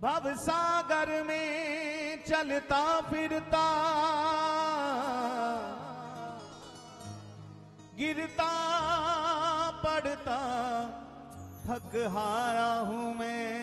भव सागर में चलता फिरता गिरता पड़ता थक हारा हूं मैं,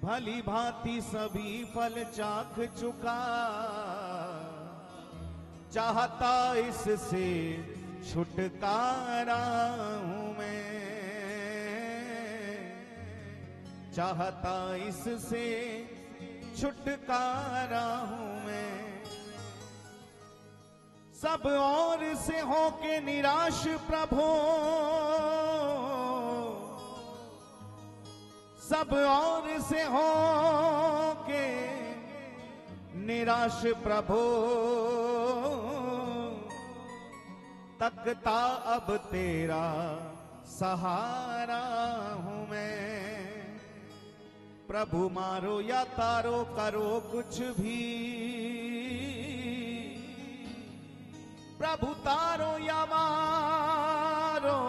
भली भांति सभी फल चाख चुका, चाहता इससे छुटकारा हूं मैं, चाहता इससे छुटकारा हूं मैं। सब और से होके निराश प्रभु, सब और से होके निराश प्रभु, तकता अब तेरा सहारा हूं मैं। प्रभु मारो या तारो करो कुछ भी, प्रभु तारो या मारो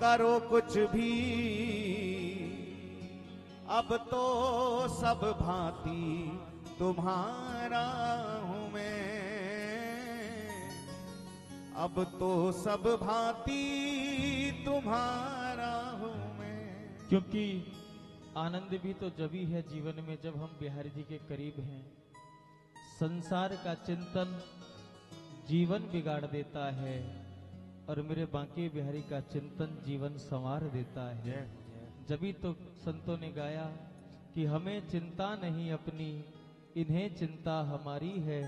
करो कुछ भी, अब तो सब भांति तुम्हारा हूं मैं, अब तो सब भांति तुम्हारा हूं मैं। क्योंकि आनंद भी तो जभी है जीवन में जब हम बिहारी जी के करीब हैं। संसार का चिंतन जीवन बिगाड़ देता है और मेरे बांके बिहारी का चिंतन जीवन संवार देता है। जभी तो संतों ने गाया कि हमें चिंता नहीं अपनी, इन्हें चिंता हमारी है,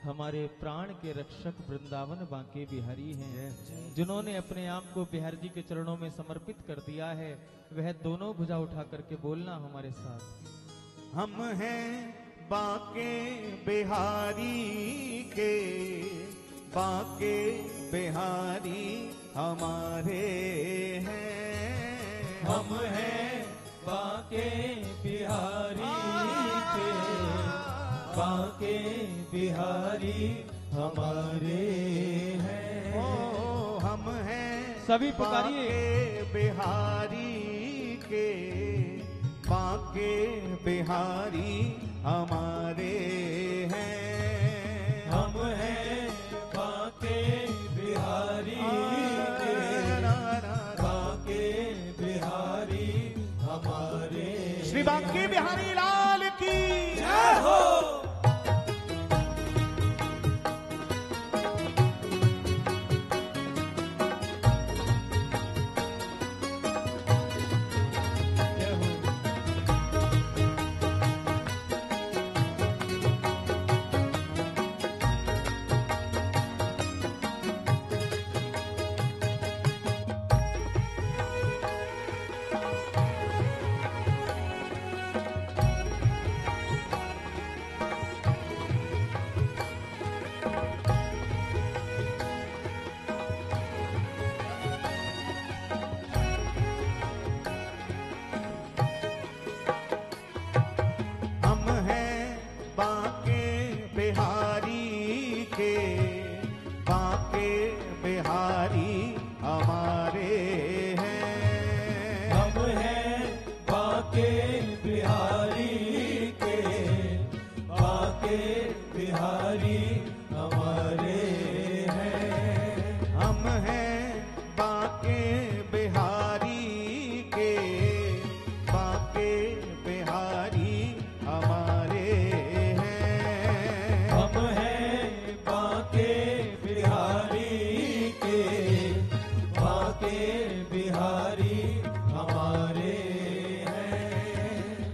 हमारे प्राण के रक्षक वृंदावन बांके बिहारी हैं। जिन्होंने अपने आप को बिहारी जी के चरणों में समर्पित कर दिया है, वह दोनों भुजा उठा करके बोलना हमारे साथ। हम हैं बांके बिहारी के, बांके बिहारी हमारे हैं। हम हैं बांके बिहारी के, बांके बिहारी हमारे हैं। ओ हम हैं सभी पुकारिए। बांके बिहारी के, बांके बिहारी हमारे हैं। हम हैं बांके बिहारी के, बांके बिहारी हमारे। श्री बांके बिहारी लाल की जय हो।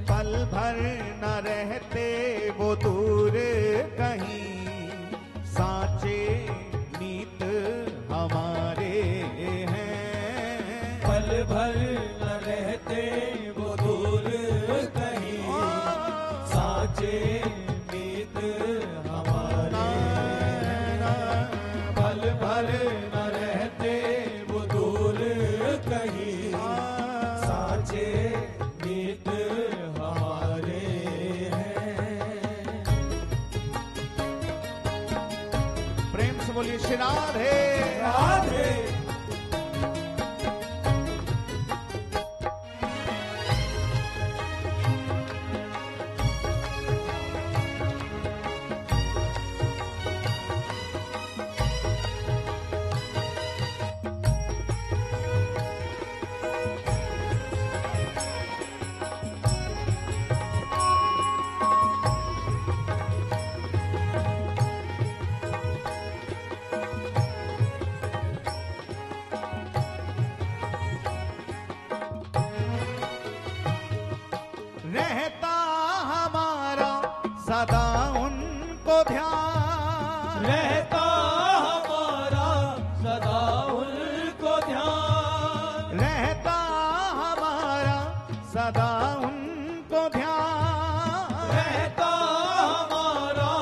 पल भर न रहते वो दूर कहीं, बोलिए श्री राधे राधे। रहता हमारा सदा उनको ध्यान, रहता हमारा सदा उनको ध्यान, रहता हमारा सदा उनको ध्यान, रहता हमारा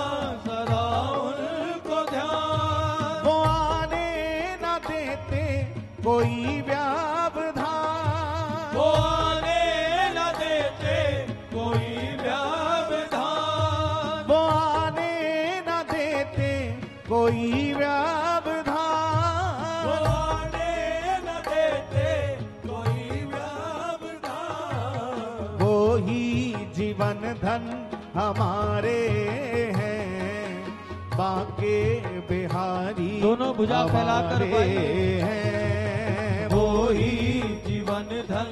सदा उनको ध्यान। वो आने न देते कोई व्यवधान, वो आने न देते कोई व्यवधान, वो आने न देते कोई व्यवधान, वो आने न देते कोई व्यवधान। वो ही जीवन धन हमारे हैं, बाके बिहारी दोनों भुजा फैलाकर हमारे बाएं। हैं, वो ही जीवन धन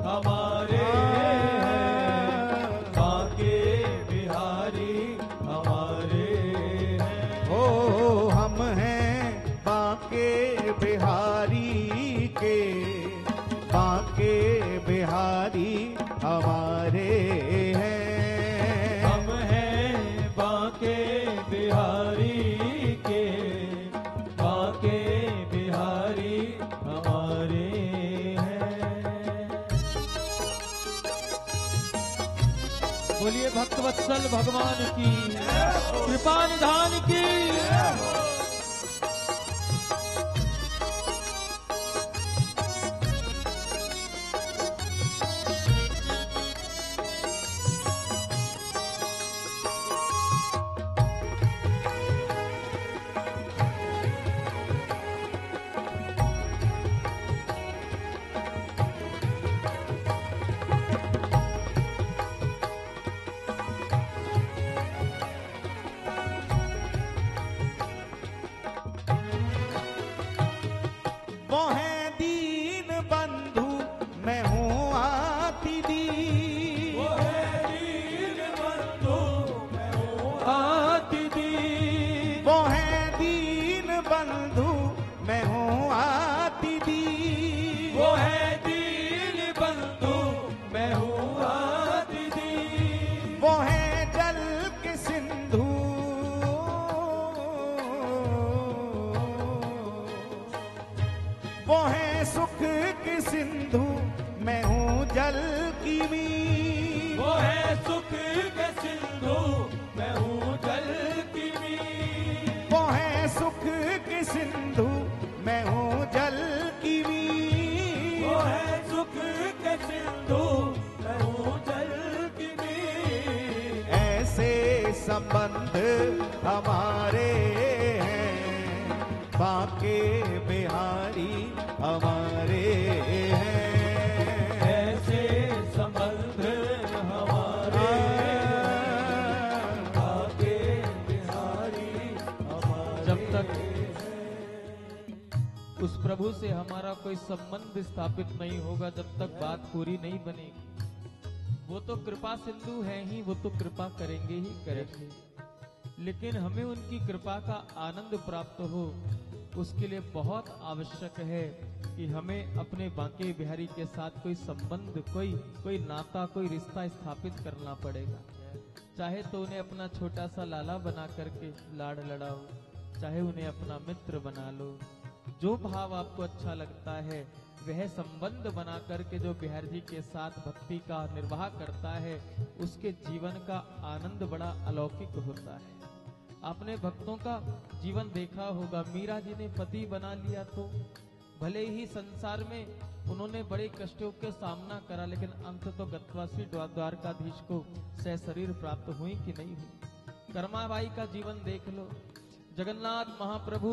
हमारे हैं, बाके बिहारी हमारे हैं। ओ हम हैं बाके बिहारी के, बाके बिहारी हमारे हैं। हम हैं बाके बिहारी के, बाके बिहारी हमारे हैं। बोलिए भक्तवत्सल भगवान की कृपा निधान की। वो है दीन बंधु मैं हूँ आती दी, वो है दीन बंधु मैं हूँ आती दी। वो है दीन बंधु मैं हूँ आती दी, वो है दीन बंधु मैं हूँ आती दी। वो है जल के सिंधु, वो है सुख की सिंधु मैं हूँ जल की मीन, वो है सुख के सिंधु मैं हूँ जल की मीन। वो है सुख की सिंधु मैं हूँ जल की मीन। वो है सुख के सिंधु मैं हूँ जल की मीन। ऐसे संबंध हमारे हैं, बाके बिहारी हमारे हैं। ऐसे संबंध हमारे बाके बिहारी हमारे। जब तक उस प्रभु से हमारा कोई संबंध स्थापित नहीं होगा, जब तक बात पूरी नहीं बनेगी। वो तो कृपा सिंधु है ही, वो तो कृपा करेंगे ही करेंगे, लेकिन हमें उनकी कृपा का आनंद प्राप्त हो, उसके लिए बहुत आवश्यक है कि हमें अपने बांके बिहारी के साथ कोई संबंध, कोई नाता, कोई रिश्ता स्थापित करना पड़ेगा। चाहे तो उन्हें अपना छोटा सा लाला बना करके लाड़ लड़ाओ, चाहे उन्हें अपना मित्र बना लो, जो भाव आपको अच्छा लगता है वह संबंध बना करके जो बिहार जी के साथ भक्ति का निर्वाह करता है, उसके जीवन का आनंद बड़ा अलौकिक होता है। आपने भक्तों का जीवन देखा होगा। मीरा जी ने पति बना लिया तो भले ही संसार में उन्होंने बड़े कष्टों के सामना करा, लेकिन अंत तो गत्वासी द्वारकाधीश को सह शरीर प्राप्त हुई कि नहीं हुई। कर्माबाई का जीवन देख लो। जगन्नाथ महाप्रभु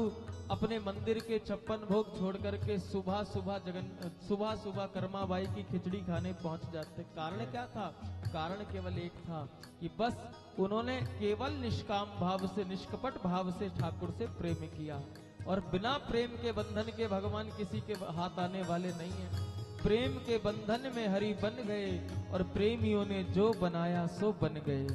अपने मंदिर के 56 भोग छोड़ करके सुबह सुबह कर्माबाई की खिचड़ी खाने पहुंच जाते। कारण क्या था? कारण केवल एक था कि बस उन्होंने केवल निष्काम भाव से, निष्कपट भाव से ठाकुर से प्रेम किया, और बिना प्रेम के बंधन के भगवान किसी के हाथ आने वाले नहीं है। प्रेम के बंधन में हरि बन गए और प्रेमियों ने जो बनाया सो बन गए।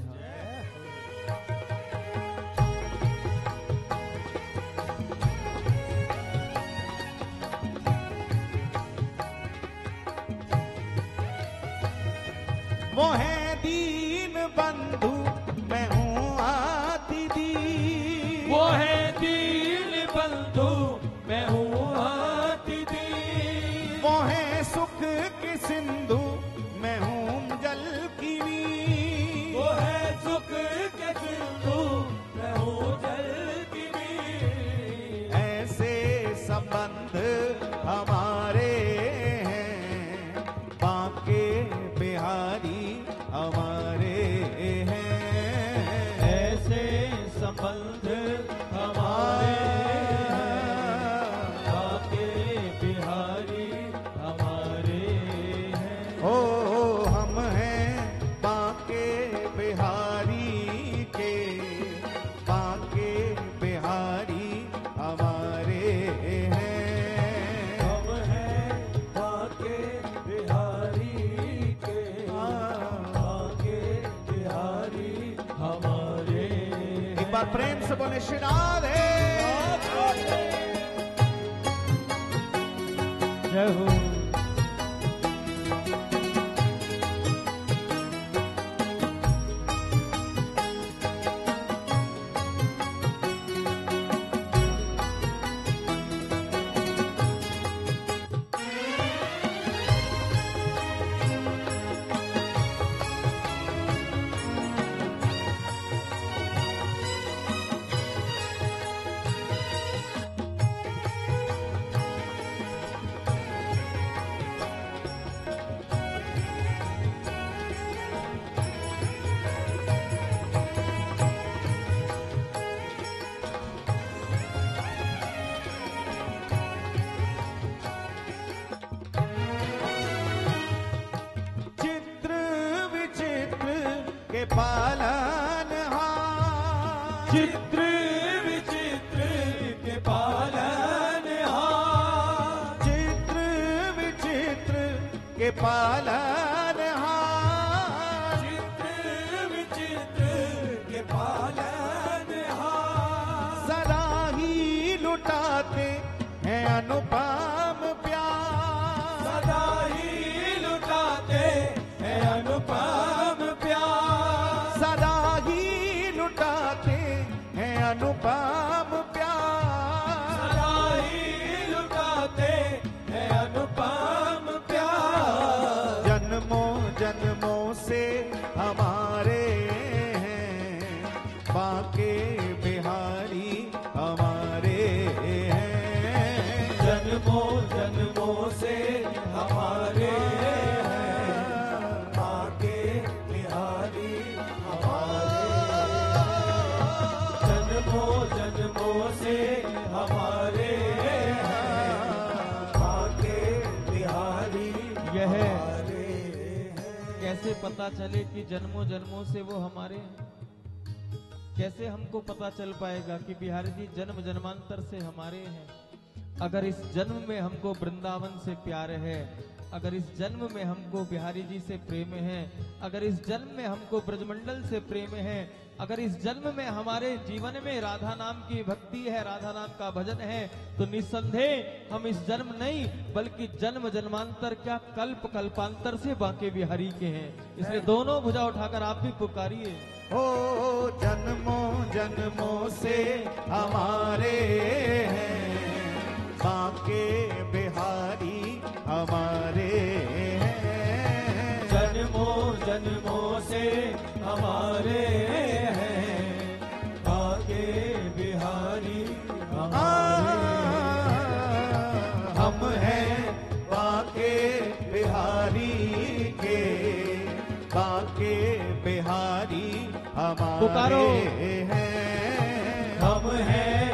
वो है दीन बंधु, मैं हूँ आतिथि। वो है दीन बंधु, मैं हूँ आतिथि। वो है सुख के सिंधु, मैं हूँ जल की नीर। वो है सुख के सिंधु, मैं हूँ जल की नीर। ऐसे संबंध हमारे हैं, बांके बिहारी हमारे हैं। ऐसे संबंध हमारे हैं, बांके बिहारी हमारे हैं। ओ हम हैं बांके बिहारी के, बांके बिहारी हमारे हैं। हम हैं बांके बिहारी के, बांके बिहारी हमारे हैं। एक बार प्रेम से बोले श्री राधे। जय हो। चित्र विचित्र के पालनहार, चित्र विचित्र के पालनहार। चित्र विचित्र के पालनहार। चित्र विचित्र के पालनहार। सदा ही लुटाते हैं अनुपम प्यार। सदा ही लुटाते हैं अनुपम प्यार। सदा ही लुटाते हैं अनुपम प्यार। सदा ही लुटाते हैं अनुपम प्यार। जन्मों जन्मों से हमारे हैं, बांके बिहारी हमारे हैं। जन्मों जन्मों से हमारे हैं, बांके बिहारी हमारे। जन्मों जन्मों से हमारे हैं, बांके बिहारी यह हमारे हैं। कैसे पता चले कि जन्मों जन्मों से वो हमारे हैं? कैसे हमको पता चल पाएगा कि बिहारी जी जन्म जन्मांतर से हमारे हैं? अगर इस जन्म में हमको वृंदावन से प्यार है, अगर इस जन्म में हमको बिहारी जी से प्रेम है, अगर इस जन्म में हमको ब्रजमंडल से प्रेम है, अगर इस जन्म में हमारे जीवन में राधा नाम की भक्ति है, राधा नाम का भजन है, तो निस्संदेह हम इस जन्म नहीं बल्कि जन्म जन्मांतर क्या कल्प कल्पांतर से बांके बिहारी के हैं। इसलिए दोनों भुजा उठाकर आप भी पुकारिए। ओ जन्मों जन्मों से हमारे हैं, बांके बिहारी हमारे हैं। जन्मों जन्मों से हमारे हैं, बांके बिहारी हमारे हैं। हम हैं बांके बिहारी के, बांके बिहारी हमारे पुकारो। हैं। हम हैं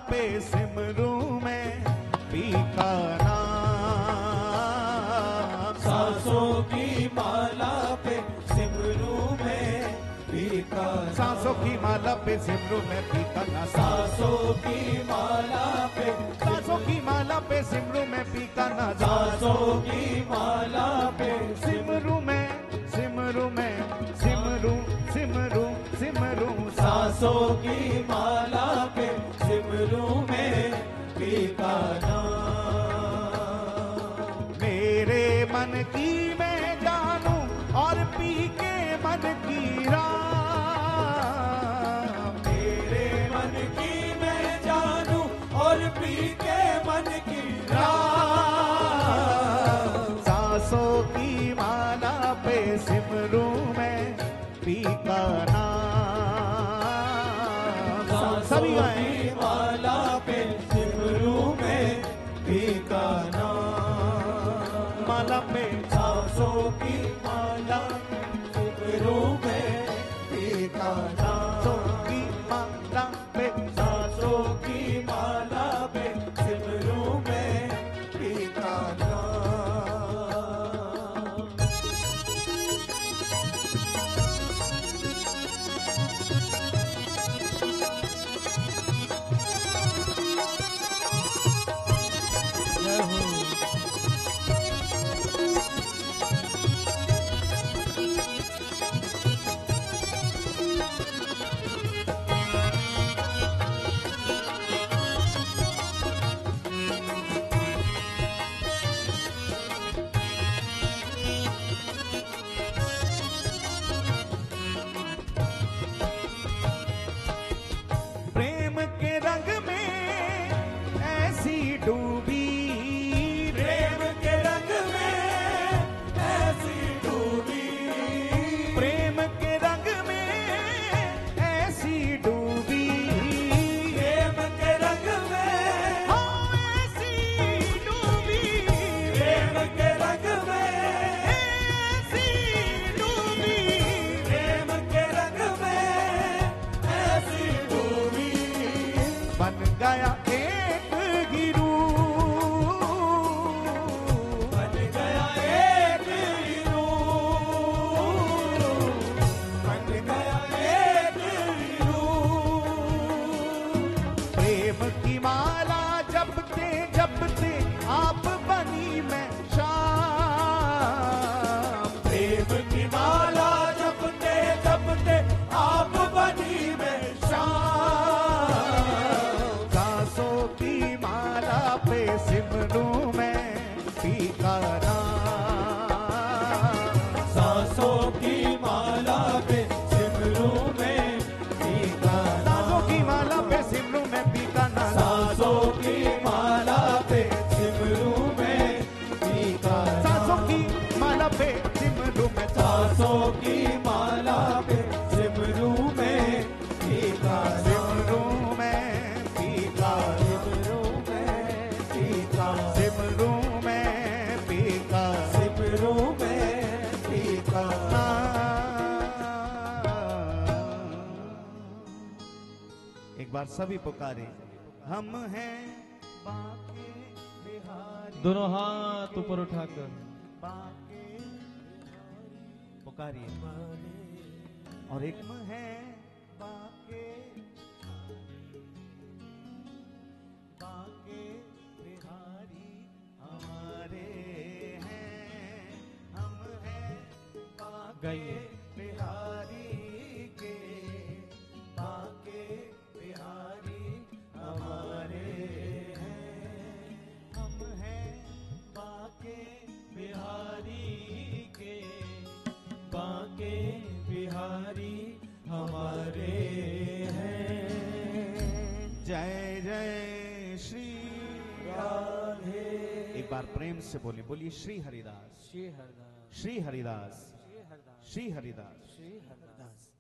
पे सिमरू मैं पी का नाम। सांसों की माला पे सिमरू में पी का नाम। सांसों की माला पे सिमरू मैं पी का नाम। सांसों की माला पे सांसों की माला पे सिमरू मैं पी का नाम। सांसों की माला पे सिमरू मैं सिमरू मैं सिमरू सिमरू सिमरू सांसों की माला पे सिमरू में पी का नाम। मेरे मन की मैं जानू और पी के मन की राम। मेरे मन की मैं जानू और पी के मन की राम। सांसों की माला पे सिमरू मैं पी का नाम। सभी सांसों गाएं। की माला पे सिमरू में पी का नाम। माला पे सांसों की माला सिमरू में पी का सांसों नाम। की माला पे सांसों की माला पे सिमरू में पी का नाम। जय हो। प्रेम के रंग में ऐसी डूबी। प्रेम के रंग में ऐसी डूबी। प्रेम के रंग में ऐसी डूबी। प्रेम के रंग में हाँ, ऐसी डूबी। प्रेम के रंग में ऐसी डूबी। प्रेम के रंग में ऐसी डूबी। बन गया एक गिरू। बन गया एक हीरो। बन गया एक हीरो। प्रेम की माला जपते जपते आप बनी मैं शाम। प्रेम की माला जपते जपते आप बनी मैं शाम। सांसों की माला पे सिमरू मैं पी का नाम। सांसों की माला पे सिमरू में पी का सांसों नाम। की माला पे सिमरू मैं पी का नाम। सांसों की माला पे सिमरू में पी का सांसों नाम। की माला पे सिमरू मैं सांसों की माला पे सिमरू में पी का नाम। सिमरू मैं पी का सिमरू में पी का सिमरू मैं पी का सिमरू में पी का एक बार सभी पुकारे। हम हैं बाके बिहारी। दोनों हाथ ऊपर उठाकर बाके पुकारिए। और एक हम हैं बाके बाके बिहारी हमारे हैं। हम हैं बाके गाइए। बिहारी के बाके बिहारी हमारे हैं। हम हैं बाके बिहारी के बाके बिहारी हमारे हैं। जय जय श्री राधे। एक बार प्रेम से बोलिए श्री हरिदास श्री हरदास श्री हरिदास श्री हरदास श्री हरिदास। श्री हरदास।